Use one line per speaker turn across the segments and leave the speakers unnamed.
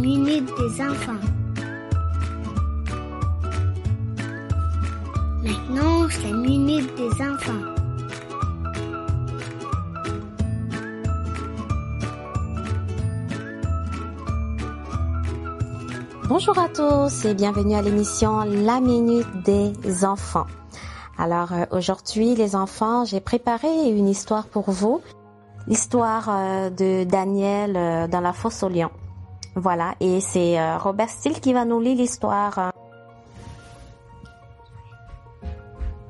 minute des enfants. Maintenant, c'est la minute des enfants.
Bonjour à tous et bienvenue à l'émission La Minute des Enfants. Alors aujourd'hui les enfants, j'ai préparé une histoire pour vous, l'histoire de Daniel dans la fosse aux lions. Voilà, et c'est Robert Steele qui va nous lire l'histoire.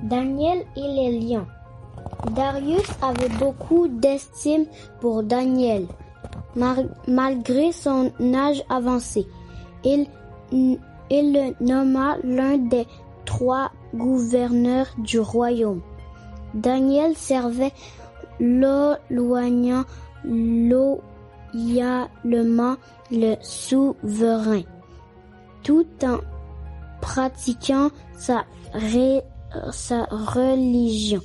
Daniel et les lions. Darius avait beaucoup d'estime pour Daniel, malgré son âge avancé. Il le nomma l'un des 3 gouverneurs du royaume. Daniel servait loyalement le souverain, tout en pratiquant sa religion.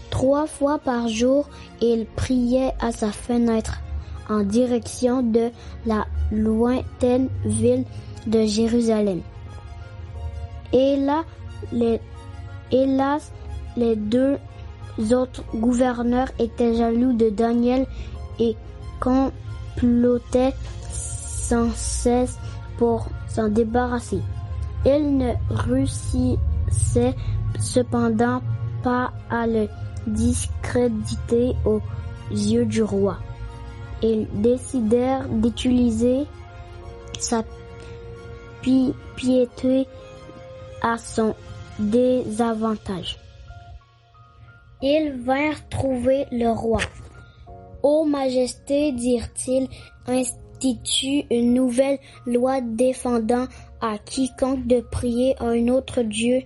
3 fois par jour, il priait à sa fenêtre en direction de la lointaine ville de Jérusalem. Hélas, les 2 autres gouverneurs étaient jaloux de Daniel et complotaient sans cesse pour s'en débarrasser. Ils ne réussissaient cependant pas à le discréditer aux yeux du roi. Ils décidèrent d'utiliser sa piété à son désavantage. Ils vinrent trouver le roi. « Ô Majesté, dirent-ils, institue une nouvelle loi défendant à quiconque de prier à un autre Dieu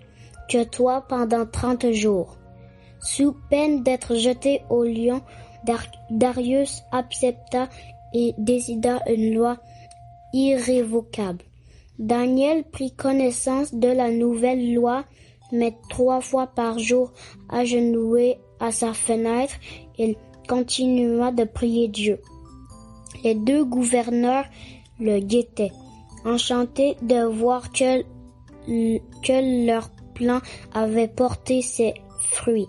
que toi pendant 30 jours. » Sous peine d'être jeté au lion, Darius accepta et décida une loi irrévocable. Daniel prit connaissance de la nouvelle loi, mais 3 fois par jour, agenouillé à sa fenêtre, il continua de prier Dieu. Les 2 gouverneurs le guettaient, enchantés de voir que leur plan avait porté ses fruits.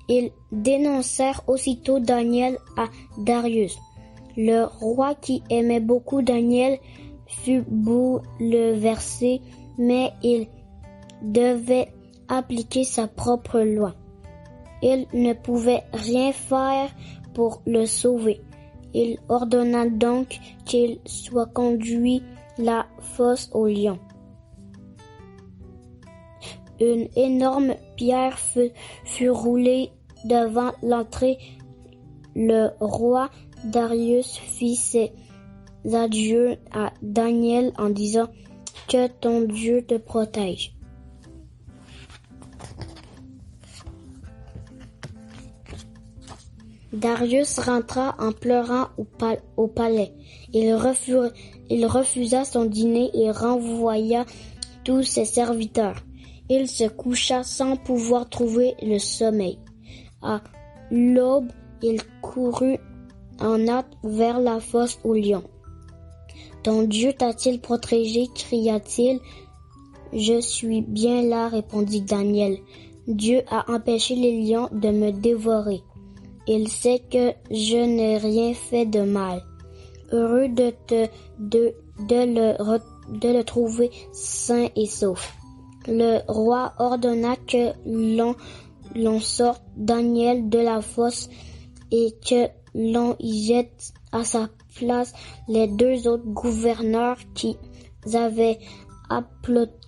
Ils dénoncèrent aussitôt Daniel à Darius. Le roi, qui aimait beaucoup Daniel, fut bouleversé, mais il devait appliquer sa propre loi. Il ne pouvait rien faire pour le sauver. Il ordonna donc qu'il soit conduit à la fosse aux lions. Une énorme pierre fut roulée devant l'entrée. Le roi Darius fit ses adieux à Daniel en disant « Que ton Dieu te protège ». Darius rentra en pleurant au palais. Il refusa son dîner et renvoya tous ses serviteurs. Il se coucha sans pouvoir trouver le sommeil. À l'aube, il courut en hâte vers la fosse aux lions. « Ton Dieu t'a-t-il protégé ?» cria-t-il. « Je suis bien là, répondit Daniel. Dieu a empêché les lions de me dévorer. Il sait que je n'ai rien fait de mal. Heureux de le trouver sain et sauf. » Le roi ordonna que l'on sorte Daniel de la fosse et que l'on y jette à sa place les 2 autres gouverneurs qui avaient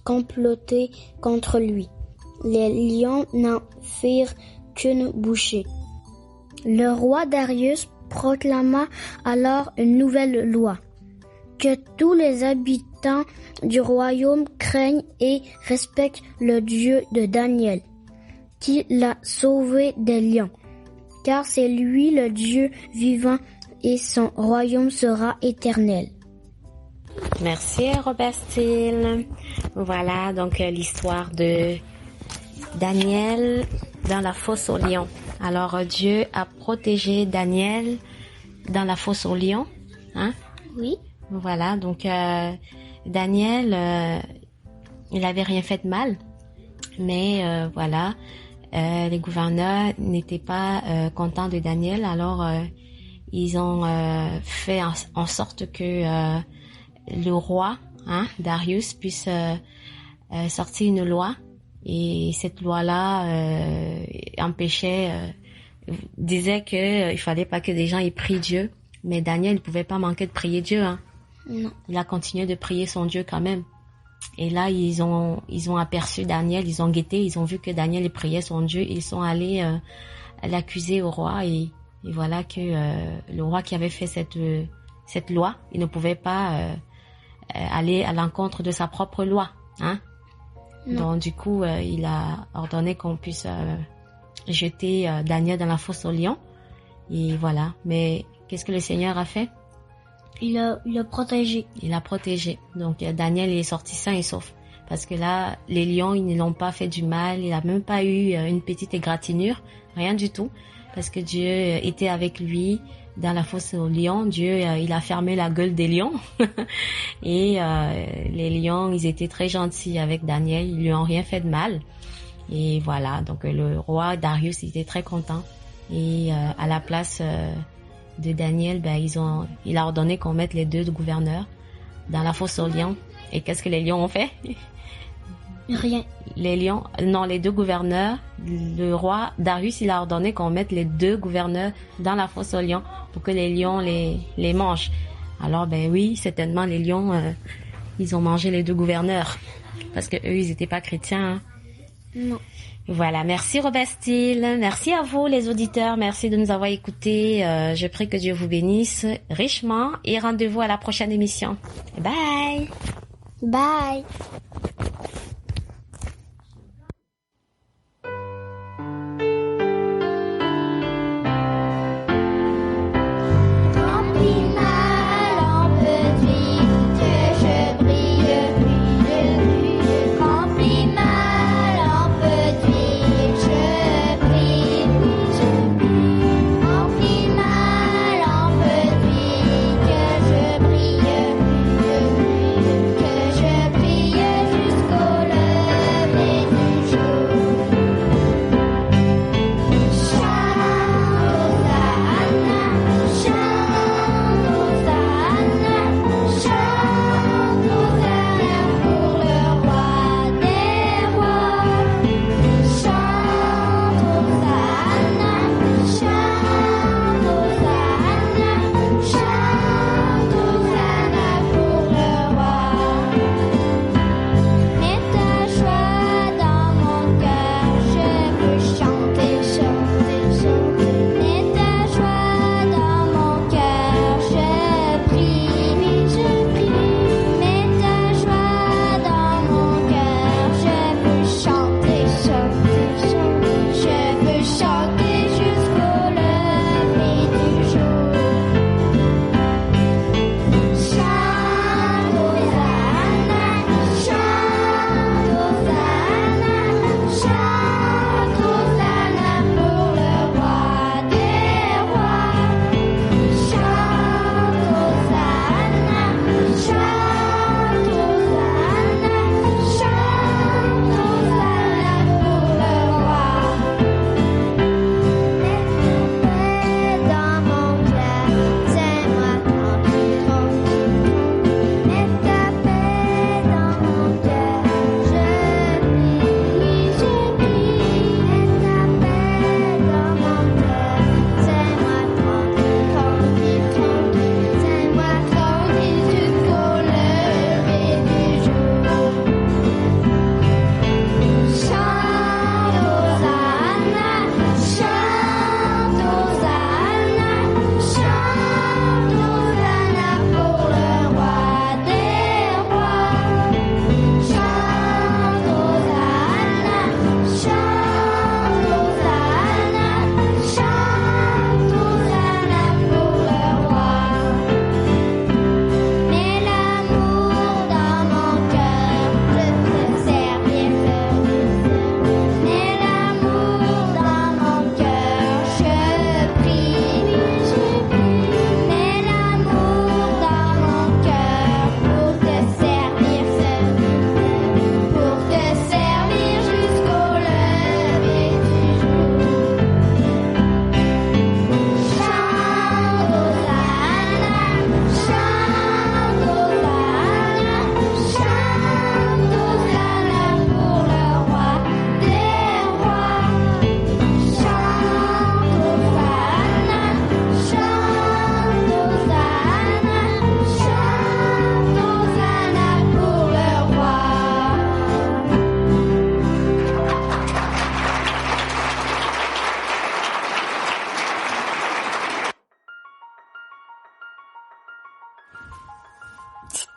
comploté contre lui. Les lions n'en firent qu'une bouchée. Le roi Darius proclama alors une nouvelle loi. Que tous les habitants du royaume craignent et respectent le Dieu de Daniel, qui l'a sauvé des lions, car c'est lui le Dieu vivant et son royaume sera éternel.
Merci Robert Steele. Voilà donc l'histoire de Daniel dans la fosse aux lions. Alors Dieu a protégé Daniel dans la fosse aux lions, hein?
Oui.
Voilà, donc Daniel, il avait rien fait de mal, mais voilà, les gouverneurs n'étaient pas contents de Daniel, alors ils ont fait en sorte que le roi, Darius, puisse sortir une loi, et cette loi-là empêchait, disait que il fallait pas que des gens y prient Dieu, mais Daniel ne pouvait pas manquer de prier Dieu,
Non.
Il a continué de prier son Dieu quand même. Et là, ils ont aperçu Daniel, ils ont guetté, ils ont vu que Daniel priait son Dieu, ils sont allés l'accuser au roi, et voilà que le roi qui avait fait cette loi, il ne pouvait pas aller à l'encontre de sa propre loi, Donc du coup, il a ordonné qu'on puisse jeter Daniel dans la fosse aux lions, et voilà. Mais qu'est-ce que le Seigneur a fait?
Il a protégé.
Il a protégé. Donc Daniel est sorti sain et sauf. Parce que là, les lions, ils ne l'ont pas fait du mal. Il n'a même pas eu une petite égratignure. Rien du tout. Parce que Dieu était avec lui dans la fosse aux lions. Dieu, il a fermé la gueule des lions. Et les lions, ils étaient très gentils avec Daniel. Ils lui ont rien fait de mal. Et voilà. Donc le roi Darius, il était très content. Et à la place de Daniel, il a ordonné qu'on mette les 2 gouverneurs dans la fosse aux lions. Et qu'est-ce que les lions ont fait?
Rien.
Les 2 gouverneurs, le roi Darius, il a ordonné qu'on mette les 2 gouverneurs dans la fosse aux lions pour que les lions les mangent. Alors oui, certainement les lions, ils ont mangé les 2 gouverneurs parce que eux, ils étaient pas chrétiens.
Non.
Voilà, merci Robert-Style, merci à vous les auditeurs, merci de nous avoir écoutés. Je prie que Dieu vous bénisse richement et rendez-vous à la prochaine émission. Bye.
Bye.
Que je brille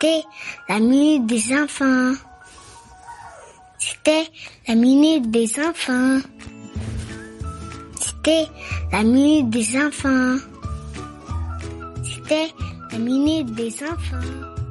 C'était la minute des enfants. C'était la minute des enfants. C'était la minute des enfants. C'était la minute des enfants.